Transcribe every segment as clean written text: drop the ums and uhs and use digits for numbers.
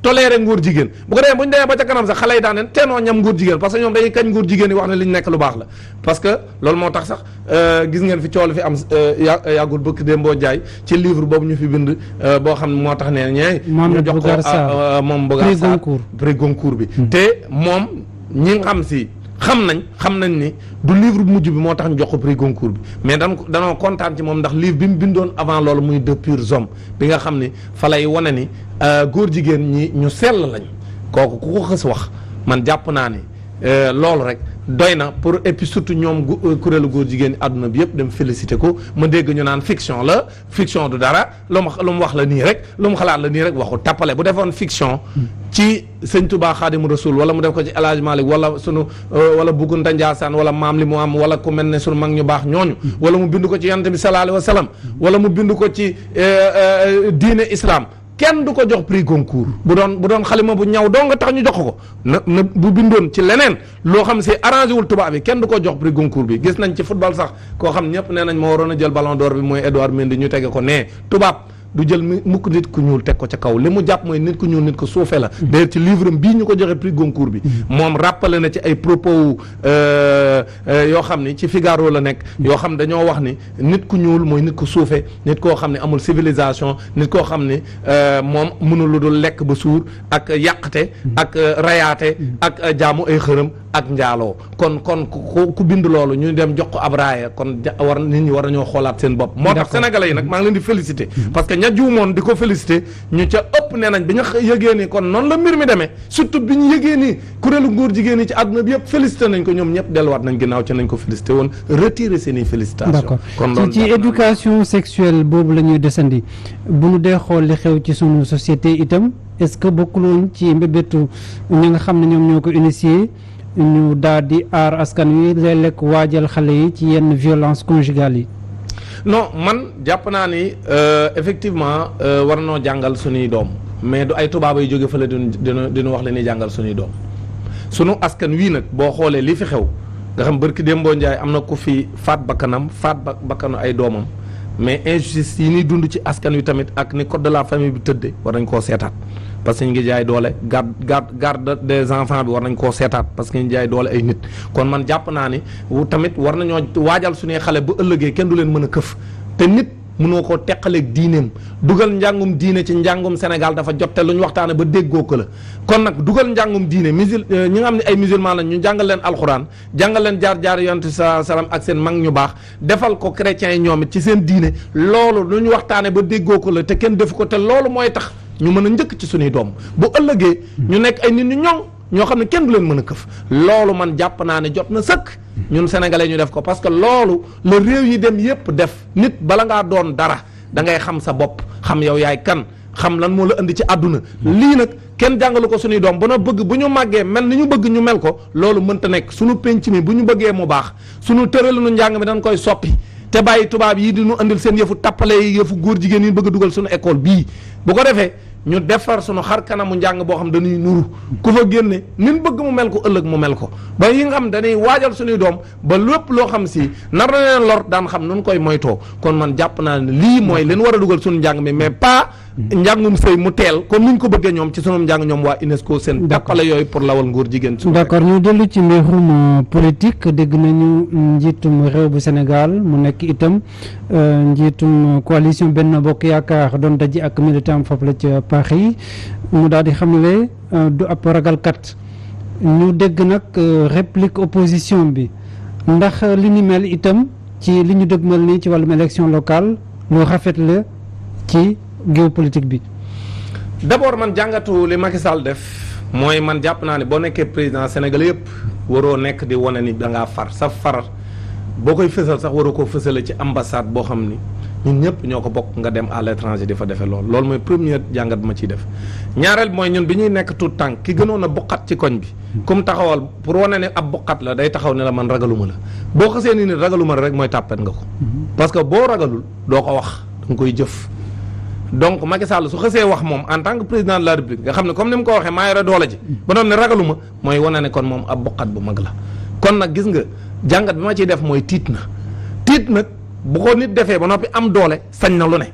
toléré nguur jigéen bu ko defee bu ñu demee ba ca kanam sax xale yi daan ne teenoo ñam nguur jigéen parce que ñoom dañuy kañ nguur jigéen yi wax ne li ñu nekk lu baax la parce que loolu moo tax sax gis ngeen fi coow fi am yàggul bëkk Dembo Ndiaye ci livre boobu ñu fi bind boo xam ne moo tax ne ñee ñu jox ko moom Bougar Sarr prix Goncourt bi te moom ñi nga xam nañ ni du livre bu mujj bi moo tax ñu jox ko prix Goncourt bi mais danoo kontaan ci moom ndax livre bi mu bindoon avant loolu muy De Purs Hommes bi nga xam ni fa lay wane ni góor jigéen ñi ñu sell lañ kooku ku ko xës wax man jàpp naa ni loolu rek doy na pour et puis surtout ñoom kuréelu góor jigéen ñi àdduna bi yëpp dem félicité ko ma dégg ñu naan fiction la fiction du dara lu mu wax la nii rek lu mu xalaat la nii rek waxu tappale bu defoon fiction ci sëñ Touba Xaadimu Rasuul wala mu def ko ci El Hadj Malick wala sunu wala Bougounta Ndiassane wala maam li mu am wala ku mel ne sunu mag ñu baax ñooñu wala mu bind ko ci yonent bi sallallahu alayhi wa sallam wala mu bind ko ci diine islam kenn du ko jox prix Goncourt bu doon xalima bu ñaw doo nga tax ñu jox ko na bu bindoon ci leneen loo xam si arrangé wul tubaab bi kenn du ko jox prix Goncourt bi gis nañ ci football sax koo xam ñëpp nee nañ moo waroon a jël ballon d'or bi mooy Edouard Mendy ñu tege ko nee tubaab du jël mukk nit ku ñuul teg ko ca kaw li mu jàpp mooy nit ku ñuul nit ko suufee la d'ailleurs ci livre bii ñu ko joxe prix Goncourt bi moom rappelé na ci ay propos yoo xam ni ci Figaro la nekk yoo xam dañoo wax ni nit ku ñuul mooy nit ku suufee nit koo xam ne amul civilisation nit koo xam ni moom mënul lu dul lekk ba suur ak yàqte ak rayaate ak jaamu ay xërëm ak njaaloo kon ku bind loolu ñu dem jox ko ab raaya kon nit ñi war nañoo xoolaat seen bopp moo tax sénégalais yi nag maa ngi leen di féliciter parce que ña juumoon di ko féliciter ñu ca ëpp nee nañ bi ñu yëgee ni kon noonu la mbir mi demee surtout bi ñu yëgee ni kuréelu góor jigéen yi ci àdduna bi yëpp féliciter nañ ko ñoom ñëpp delluwaat nañ ginnaaw ci nañ ko féliciter woon retirer seen i félicitations. d'accord kon ci éducation sexuelle boobu la ñuy desandi bu ñu dee xool li xew ci sunu société itam est-ce que bokkuloon ci mbébétu ñi nga xam ne ñoom ñoo ko initié ñu daal di aar askan wi léeg-léeg waajal xale yi ci yenn violence conjugale yi. non man jàpp naa ni effectivement war noo jàngal suñuy doom mais du ay tubaab yu jóge fële dinu wax la ñuy jàngal suñuy doom sunu askan wii nag boo xoolee li fi xew nga xam barki Dembo Ndiaye am na ku fi faat bakkanam faat bakkanu ay doomam mais injustice yi ñuy dund ci askan wi tamit ak ni code de la famille bi tëddee war nañ koo seetaat parce que ñu ngi jaay doole garde des enfants bi war nañ koo seetaat parce que ñu jaay doole ay nit kon man jàpp naa ni tamit war nañoo waajal suñuy xale bu ëllëgee kenn du leen mën a këf te nit mënoo koo teqaleeg diineem dugal njàngum diine ci njàngum Sénégal dafa jot te lu ñu waxtaane ba déggoo ko la kon nag dugal njàngum diine ñi nga xam ne ay musulman lañ ñu jàngal leen alxuraan jàngal leen jaar yonent sa salaam ak seen mag ñu baax defal ko chrétiens yi ñoom it ci seen diine loolu lu ñu waxtaane ba déggoo ko la te kenn defu ko te loolu mooy tax ñu mën a njëkk ci suñuy doom bu ëllëgee ñu nekk ay nit ñu ñoŋ ñoo xam ne kenn du leen mën a këf loolu man jàpp naa ne jot na sëkk ñun sénégalais ñu def ko parce que loolu la réew yi dem yépp def nit bala ngaa doon dara da ngay xam sa bopp xam yow yaay kan xam lan moo la indi ci àdduna lii nag kenn jàngalu ko suñuy doom ba na bëgg bu ñu màggee mel ni ñu bëgg ñu mel ko loolu mënta nekk suñu penc mi bu ñu bëggee mu baax suñu tëralinu njàng mi dañ koy soppi te bàyyi tubaab yi di ñu andil seen yëfu tappale yi yëfu góor jigéen yi bëgg a dugal suñu école bii bu ko defee ñu defar sunu xar kanamu njàng boo xam dañuy nuru ku fa génne nin bëgg mu mel ko ëllëg mu mel ko ba yi nga xam dañuy waajal suñuy doom ba lépp loo xam si nar na leen lor daan xam nun koy moytoo kon man jàpp naa ne lii mooy leen war a dugal suñu njàng mi mais pas njàngum sëy mu teel comme ni ñu ko bëggee ñoom ci sunu njàng ñoom waa UNESCO seen tappale yooyu pour lawal ngóor jigéen d'accord ñu dellu ci mbirum politique dégg nañu njiitum réew bu Sénégal mu nekk itam njiitum coalition Benno Bokk Yaakaar doon daje ak militant foofu la ca Paris mu daal di xamle du ab ragalkat ñu dégg nag réplique opposition bi ndax li ni mel itam ci li ñu dëgmal nii ci wàllum élection locale lu rafet la ci géopolitique bi. d'abord man jàngatu li Macky Sall def mooy man jàpp naa ne boo nekkee président Sénégal yëpp waroo nekk di wane ni da ngaa far sa far boo koy fësal sax waroo koo fësale ci ambassade boo xam ni ñun ñëpp ñoo ko bokk nga dem à l'étranger di fa defee loolu mooy première jàngat ma ciy def ñaareel mooy ñun bi ñuy nekk tout tànk ki gënoon a bokkat ci koñ bi comme taxawal pour wane ne ab bokkat la day taxaw ne la man ragaluma la boo xasee ni nit ragaluma la rek mooy tàppet nga ko parce que boo ragalul doo ko wax da nga koy jëf donc Macky Sall su xasee wax moom en tant que président de la République nga xam ne comme ni mu ko waxee maa yore doole ji ba doon ne ragaluma mooy wane ne kon moom ab bokkat bu mag la kon nag gis nga jàngat bi ma ciy def mooy tiit nag bu ko nit defee ba noppi am doole sañ na lu ne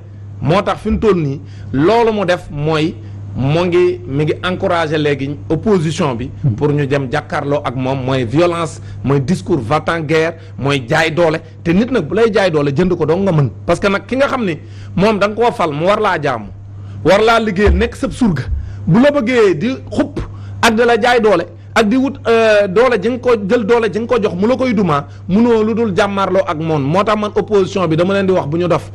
moo tax fi mu toll nii loolu mu def mooy mi ngi encouragé léegi opposition bi pour ñu dem jàkkaarloo ak moom mooy violence mooy discours va-t-en-guerre mooy jaay doole te nit nag bu lay jaay doole jënd ko dong nga mën parce que nag ki nga xam ni moom da nga koo fal mu war laa jaamu war laa liggéeyal nekk sab surga bu la bëggee di xupp ak di la jaay doole ak di wut doole ji nga ko jël doole ji nga ko jox mu la koy dumaa munoo lu dul jàmmaarloo ak moom moo tax man opposition bi dama leen di wax bu ñu dof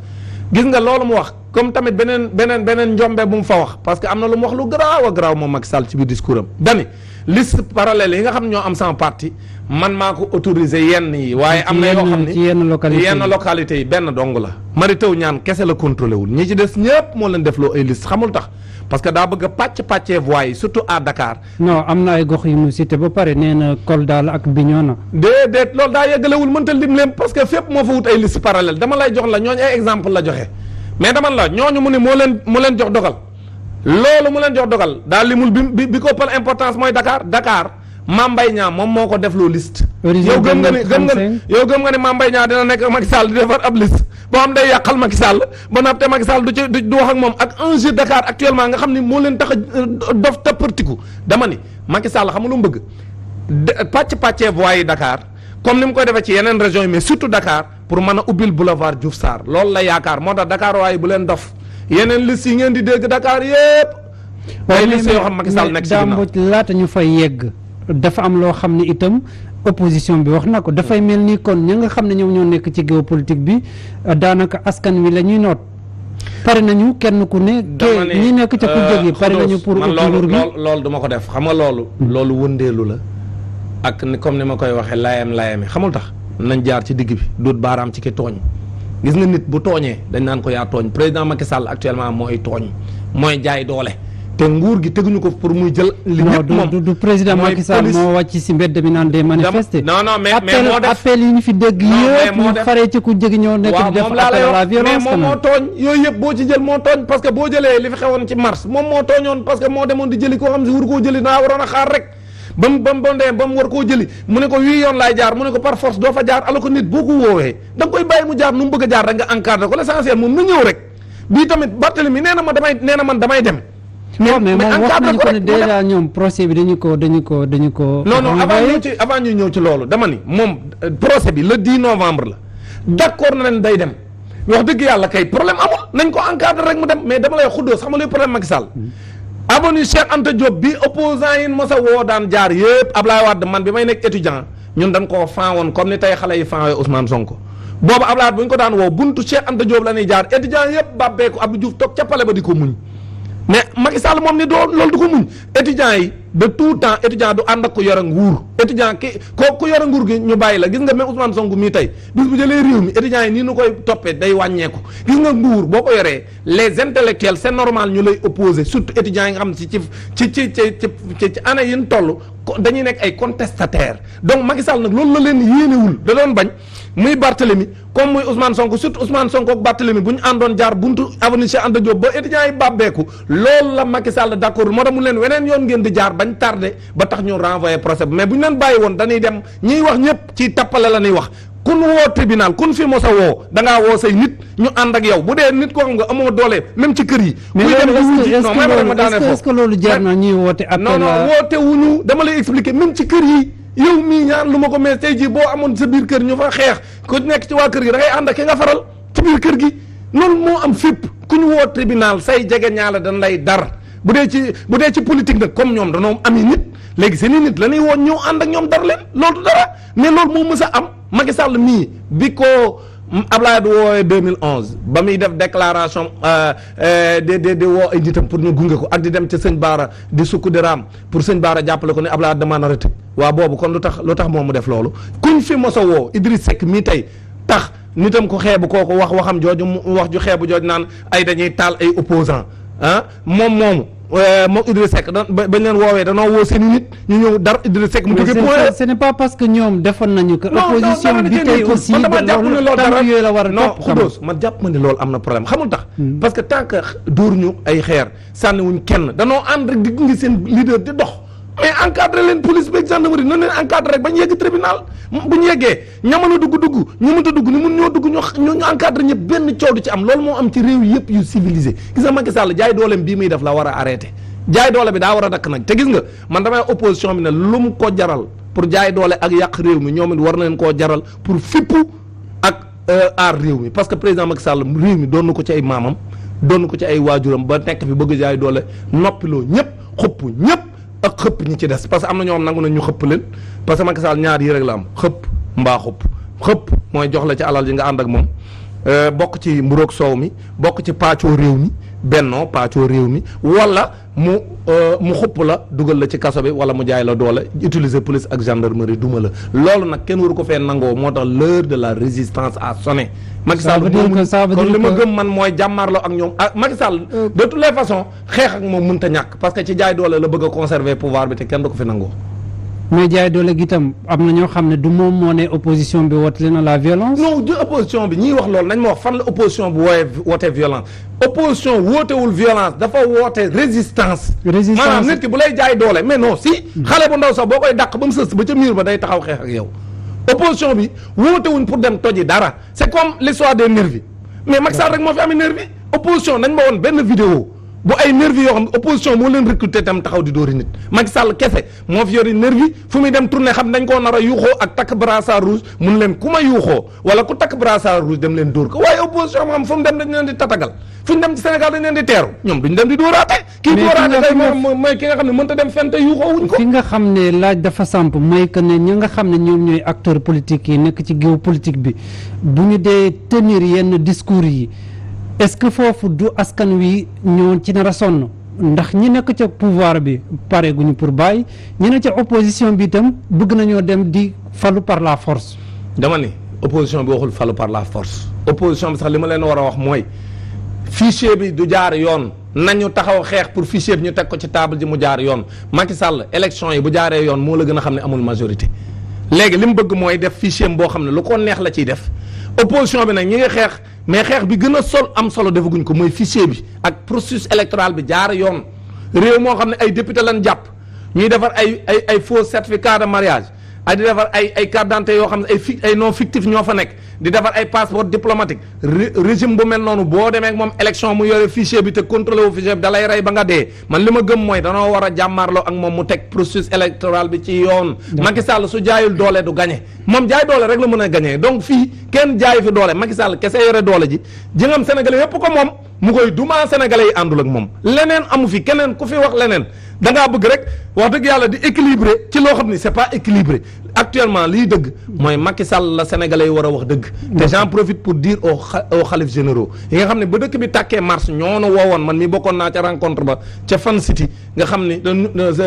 gis nga loolu mu wax comme tamit beneen njombe bu mu fa wax parce que am na lu mu wax lu garaaw a garaaw moom Macky Sall ci biir discours am dani liste parallèle yi nga xam ñoo am sans parti man maa ko autorisé yenn yi waaye am na yoo xam ni ci yenn localité yi benn dong la Mary Teuw Niane kese la contrôlé wul ñi ci des ñëpp moo leen defloo ay liste xamul tax parce que daa bëgg a pàccee voix yi surtout à Dakar. non am na ay gox yu mu cité ba pare nee na Kolda la ak Bignona. déedéet loolu daa yeggalewul mënta lim leen parce que fépp moo fa wut ay liste parallèle dama lay jox la ñooñu ay exemple la joxe mais dama la ñooñu mu ne mu leen jox dogal loolu mu leen jox dogal daa limul bi ko ëppal importance mooy Dakar Mame Mbaye Niang moom moo ko defloo liste. yow gëm nga ni Mame Mbaye Niang dina nekk Macky Sall di defar ab liste boo xam day yàqal Macky Sall ba naam te Macky Sall du wax ak moom ak enjeu Dakar actuellement nga xam ni moo leen tax a dof tappartiku dama ni Macky Sall xam nga lu mu bëgg pàccee voix yi Dakar comme ni mu koy defee ci yeneen régions yi mais surtout Dakar pour mën a ubbil boulevard Diouf Sarr loolu la yaakaar moo tax Dakar waaye bu leen dof yeneen liste yi ngeen di dégg Dakar yépp ay liste yoo xam Macky Sall nekk ci ginnaaw laata ñu fay yegg dafa am loo xam ne itam opposition bi wax na ko dafay mel ni kon ña nga xam ne ñoom ñoo nekk ci géopolitique bi daanaka askan wi la ñuy noot pare nañu kenn ku ne ñi nekk ca ku jógi pare nañu pour nguur gi loolu duma ko def xam nga loolu wëndeelu la ak ni comme ni ma koy waxee layame xamul tax nañ jaar ci digg bi duut baaraam ci ki tooñ gis nga nit bu tooñee dañ naan ko yaa tooñ président Macky Sall actuellement mooy tooñ mooy jaay doole te nguur gi teguñu ko pour muy jël. li ñëpp moom du président Macky Sall moo wàcc si mbedd mi naan day manifester. non mais moo def appel yi ñu fi dégg yëpp ñu faree ci ku jëgi ñoo nekk di def appel à la violence. mais moom moo tooñ yooyu yëpp boo ci jël moo tooñ parce que boo jëlee li fi xewoon ci mars moom moo tooñoon parce que moo demoon di jëli koo xam si wur koo jëli naa waroon a xaar rek ba mu war koo jëli mu ne ko wii yoon laay jaar mu ne ko par force doo fa jaar alors que nit boo ko woowee da nga koy bàyyi mu jaar nu mu bëgg a jaar rek nga encadré ko l'essentiel moom na ñëw rek bii tamit Barthélemy nee na man damay dem. mais moom wax nañu ko ne déjà ñoom procès bi dañu ko non avant ñuy ñëw ci loolu dama ni moom procès bi le 10 novembre la d'accord na leen day dem wax dëgg yàlla kay problème amul nañ ko encadré rek mu dem mais dama lay xuddoos xam nga luy problème Macky Sall avenue Cheikh Anta Diop bi opposant yi mos a woo daan jaar yëpp Ablaye Wade man bi may nekk étudiant ñun dañ koo fan woon comme ni tey xale yi fan woo Ousmane Sonko boobu Ablaye Wade bu ñu ko daan woo buntu Cheikh Anta Diop la ñuy jaar étudiant yëpp bàbbeeku Abdou Diouf toog ca palais ba di ko muñ mais Macky Sall moom ni loolu du ko muñ étudiants yi de tout temps étudiant du ànd ak ku yore nguur étudiant ku yore nguur gi ñu bàyyi la gis nga même Ousmane Sonko mii tey bis bu jëlee réew mi étudiants yi nii nu koy toppee day wàññeeku gis nga nguur boo ko yoree les intellectuels c'est normal ñu lay opposer surtout étudiants yi nga xam ci année yi ñu toll dañuy nekk ay contestataires donc Macky Sall nag loolu la leen yéenewul da doon bañ muy Barthélemy comme muy Ousmane Sonko surtout Ousmane Sonko ak Barthélemy bu ñu àndoon jaar buntu avenue Cheikh Anta Diop ba étudiants yi bàbbeeku loolu la Macky Sall d'accord moo tax mu leen weneen yoon ngeen di jaar bañ tardé ba tax ñu renvoyer procès bi mais bu ñu leen bàyyi woon dañuy dem ñiy wax ñëpp ci tappale la ñuy wax kun woo tribunal kun fi mos a woo da ngaa woo say nit ñu ànd ak yow bu dee nit koo xam nga amoo doole même ci kër yi. mais est-ce que loolu jar na ñuy woote appel non woote wuñu dama lay expliquer même ci kër yi yow mii ñaan lu ma ko mais tey jii boo amoon sa biir kër ñu fa xeex ku nekk ci waa kër gi da ngay ànd ak ki nga faral ci biir kër gi loolu moo am fépp ku ñu woo tribunal say jege ñaala dañ lay dar bu dee ci politique nag comme ñoom danoo ami nit léegi seeni nit la ñuy woo ñëw ànd ak ñoom dar leen loolu dara mais loolu moo mës a am Macky Sall mii bi ko Ablaye du woowee 2011 ba muy def déclaration di woo ay nitam pour ñu gunge ko ak di dem ca sëñ Baara di sukk di raam pour sëñ Baara jàppale ko ne Ablaye demande na retraite waaw boobu kon lu tax moom mu def loolu kuñ fi mos a woo Idriss Seck mii tey tax nitam ko xeebu kooku waxam jooju wax ju xeebu jooju naan ay dañuy taal ay opposant moom Idriss Seck bañ leen woowee danoo woo seen i nit ñu ñëw dar Idriss Seck mu jóge point ce n'est pas parce que ñoom defoon nañu que opposition bi tey aussi man dama jàpp ne loolu dara yooyu la war a non topp Khoudoss man jàpp ma ne loolu am na problème xamul tax parce que tant que dóor ñu ay xeer sànniwuñ kenn danoo ànd rek di gunge seen leader di dox mais encadré leen police beeg gendarmerie nan leen encadré rek bañ yegg tribunal bu ñu yeggee ña mën a dugg ñu mënta dugg ni mun ñoo dugg ñu encadré ñëpp benn coow du ci am loolu moo am ci réew yëpp yu civilisé gis nga Macky Sall jaay dooleem bii muy def la war a arrêté jaay doole bi daa war a dakk nag te gis nga man damay opposition bi ne lu mu ko jaral pour jaay doole ak yàq réew mi ñoom it war nañ koo jaral pour fippu ak aar réew mi parce que président Macky Sall réew mi doon na ko ci ay maamam doon na ko ci ay waajuram ba nekk fi bëgg jaay doole noppiloo ñëpp xupp ñëpp ak xëpp ñi ci des parce que am na ñoom nangu na ñu xëpp leen parce que Macky Sall ñaar yi rek la am xëpp mbaa xëpp mooy jox la ci alal ji nga ànd ak moom bokk ci mburoog soow mi bokk ci paccoo réew mi bennoo paccoo réew mi wala mu xupp la dugal la ci kaso bi wala mu jaay la doole utiliser police ak gendarmerie duma la loolu nag kenn waru ko fee nangoo moo tax l'heure de la résistance a sonné. Macky Sall kon li ma gëm man mooy jàmmaarloo ak ñoom ah Macky Sall de toutes les façons xeex ak moom mënta ñàkk parce que ci jaay doole la bëgg a conserver pouvoir bi te kenn du ko fi nangoo. mais jaay doole gi itam am na ñoo xam ne du moom moo ne opposition bi woote na la violence. non du opposition bi ñiy wax loolu nañ ma wax fan la opposition bi wootee violence opposition wootewul violence dafa woote résistance. maanaam nit ki bu lay jaay doole mais non si. xale bu ndaw sax boo koy dàq ba mu sës ba ca miir ba day taxaw xeex ak yow. opposition bi wootewuñ pour dem toji dara c'est comme l'histoire des nervis mais Macky Sall rek moo fi amee nervi opposition nañ ma woon benn vidéo bu ay nervi yoo xam ne opposition moo leen recruter tam taxaw di dóori nit Macky Sall kese moo fi yori nervi fu muy dem tourner xam dañ koo nar a yuuxoo ak takk brassard rouge mun leen ku ma yuuxoo wala ku takk brassard rouge dem leen dóor ko waaye opposition moo xam fu mu dem dañ leen di tatagal fu ñu dem ci Sénégal dañ leen di teeru ñoom duñ dem di dóoraate kii dóoraate kay mooy ki nga xam ne mënta dem fente yuuxoo wuñ ko fi nga xam ne laaj dafa samp mooy que ne ñi nga xam ne ñoom ñooy acteurs politiques yi nekk ci géopolitique bi bu ñu dee tenir yenn discours yi est-ce que foofu du askan wi ñoo ci nar a sonn ndax ñi nekk ca pouvoir bi pare guñu pour bàyyi ñi ne ca opposition bi itam bëgg nañoo dem di falu par la force. dama ni opposition bi waxul falu par la force opposition bi sax li ma leen war a wax mooy fichier bi du jaar yoon nañu taxaw xeex pour fichier bi ñu teg ko ci table ji mu jaar yoon Macky Sall élection yi bu jaaree yoon moo la gën a xam ne amul majorité léegi li mu bëgg mooy def fichier boo xam ne lu ko neex la ciy def opposition bi nag ñi ngi xeex mais xeex bi gën a am solo defaguñ ko mooy fichier bi ak processus électoral bi jaar yoon réew moo xam ne ay député lañ jàpp ñuy defar ay faux certificat de mariage ay di defar ay carte d'identité yoo xam ne ay non fictif ñoo fa nekk di defar ay passeport diplomatique régime bu mel noonu boo demee ak moom élection mu yore fichier bi te contrôlé wu fichier bi da lay rey ba nga dee man li ma gëm mooy danoo war a jàmmaarloo ak moom mu teg processus électoral bi ci yoon Macky Sall su jaayul doole du gagné moom jaay doole rek la mën a gagné donc fii kenn jaayu fi doole Macky Sall kese yore doole ji jëngam sénégalais yépp ko moom mu koy dumaa sénégalais yi àndul ak moom leneen amu fi keneen ku fi wax leneen da ngaa bëgg rek wax dëgg yàlla di équilibré ci loo xam ni c'est pas équilibré actuellement liy dëgg mooy Macky Sall la sénégalais yi war a wax dëgg te j'en profite pour dire aux xalif généraux yi nga xam ne ba dëkk bi tàkkee mars ñoo nu woowoon man mi bokkoon naa ca rencontre ba ca Fan City nga xam ni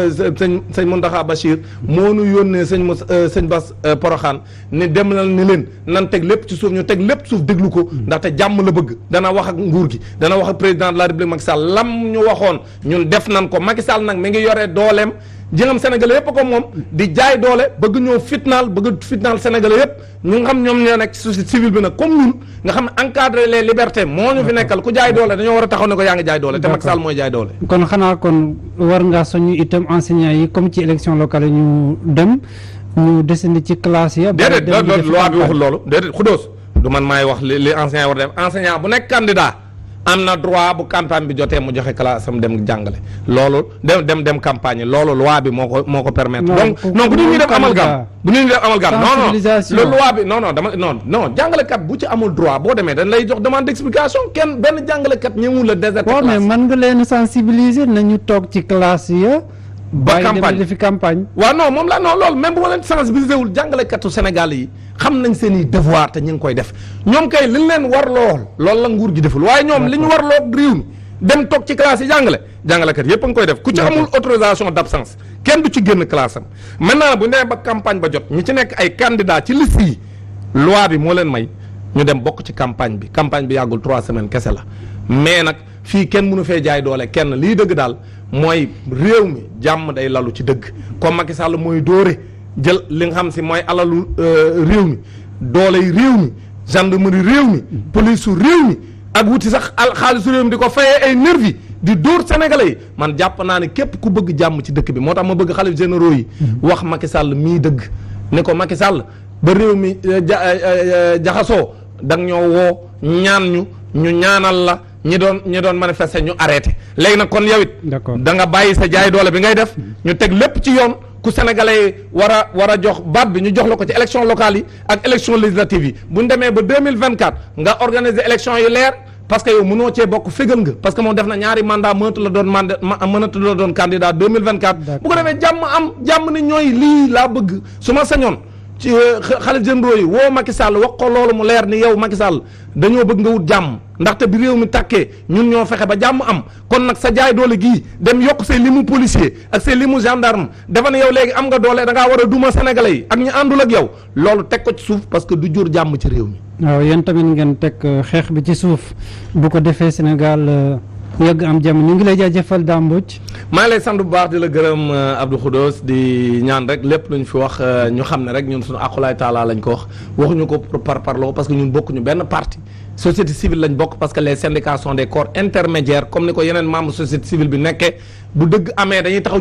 sëñ Mountakha Bachir moo nu yónnee sëñ Bass Porokhane ne dem na ni leen nan teg lépp ci suuf ñu teg lépp suuf déglu ko ndaxte jàmm la bëgg dana wax ak nguur gi dana wax ak président de la République Macky Sall lam ñu waxoon ñun def nan ko Macky Sall nag mi ngi yore dooleem jëngam sénégalais yépp ko moom di jaay doole bëgg ñoo fitnaal sénégalais yépp ñu nga xam ñoom ñoo nekk ci société civile bi nag comme ñun nga xam ne encadrer les libertés moo ñu fi nekkal ku jaay doole dañoo war a taxaw ne ko yaa ngi jaay doole te Macky Sall mooy jaay doole kon xanaa kon war ngaa soñu itam enseignants yi comme ci élection locale yi ñu dem ñu desandi ci classe ya déedéet loi bi waxul loolu déedéet xudóos du man maay wax li enseignant war a def enseignant bu nekk candidat am na droit bu campagne bi jotee mu joxe classe am dem jàngale loolu dem campagne loolu loi bi moo ko permettre donc non bu ñu def amalgame non le loi bi non jàngalekat bu ci amul droit boo demee dañ lay jox demande d'explication kenn benn jàngalekat ñëwul la déserté classe mais mën nga leen sensibiliser nañu toog ci classe ya ba campagne defi campagne waaw non moom la non loolu même bu ma leen sensibiliser wul jàngalekatu Sénégal yi xam nañ seen i devoir te ñu ngi koy def ñoom kay liñ leen war lool loolu la nguur gi deful waaye ñoom li ñu war loo réew mi dem toog ci classe yi jàngalekat yépp a ngi koy def ku ci amul autorisation d'absence kenn du ci génn classe am maintenant bu nee ba campagne ba jot ñi ci nekk ay candidat ci liste yi loi bi moo leen may ñu dem bokk ci campagne bi yàggul 3 semaines kese la mais nag fii kenn mënu fee jaay doole kenn lii dëgg daal mooy réew mi jàmm day lalu ci dëgg comme Macky Sall mooy dóore jël li nga xam si mooy alalu réew mi dooley réew mi gendarmerie réew mi police su réew mi ak wuti sax xaalisu réew mi di ko fayee ay nervi di dóor sénégalais yi man jàpp naa ne képp ku bëgg jàmm ci dëkk bi moo tax ma bëgg xalif généraux yi wax Macky Sall mii dëgg ne ko Macky Sall ba réew mi jaxasoo dang ñoo woo ñaan ñu ñaanal la ñi doon manifester ñu arrêté léegi nag kon yow it d'accord da nga bàyyi sa jaay doole bi ngay def ñu teg lépp ci yoon ku sénégalais war a jox baat bi ñu jox la ko ci élection locale yi ak élection législative yi bu ñu demee ba 2024 nga organiser élection yu leer parce que yow mënoo cee bokk fégal nga parce que moom def na ñaari mandat mënatu la doon candidat 2024 bu ko defee jàmm ni ñooy lii laa bëgg su ma sañoon ci xale généraux yi woo Macky Sall wax ko loolu mu leer ni yow Macky Sall dañoo bëgg nga wut jàmm ndaxte bi réew mi tàkkee ñun ñoo fexe ba jàmm am kon nag sa jaay doole gii dem yokk say limu policier ak say limu gendarme dafa ne yow léegi am nga doole da ngaa war a duma sénégalais yi ak ñu àndul ak yow loolu teg ko ci suuf parce que du jur jàmm ci réew mi. waaw yéen tamit ngeen teg xeex bi ci suuf bu ko defee Sénégal yàgg am jàmm ñu ngi lay jaajëfal Dame Mbodj. maa ngi lay sant bu baax di la gërëm Abdou Khoudoss di ñaan rek lépp lu ñu fi wax ñu xam ne rek ñun suñu aqulaay taala lañ ko wax waxuñu ko par parloo parce que ñun bokkuñu benn parti société civile lañ bokk parce que les syndicats sont des corps intermédiaires comme ni ko yeneen membre société civile bi nekkee bu dëgg amee dañuy taxaw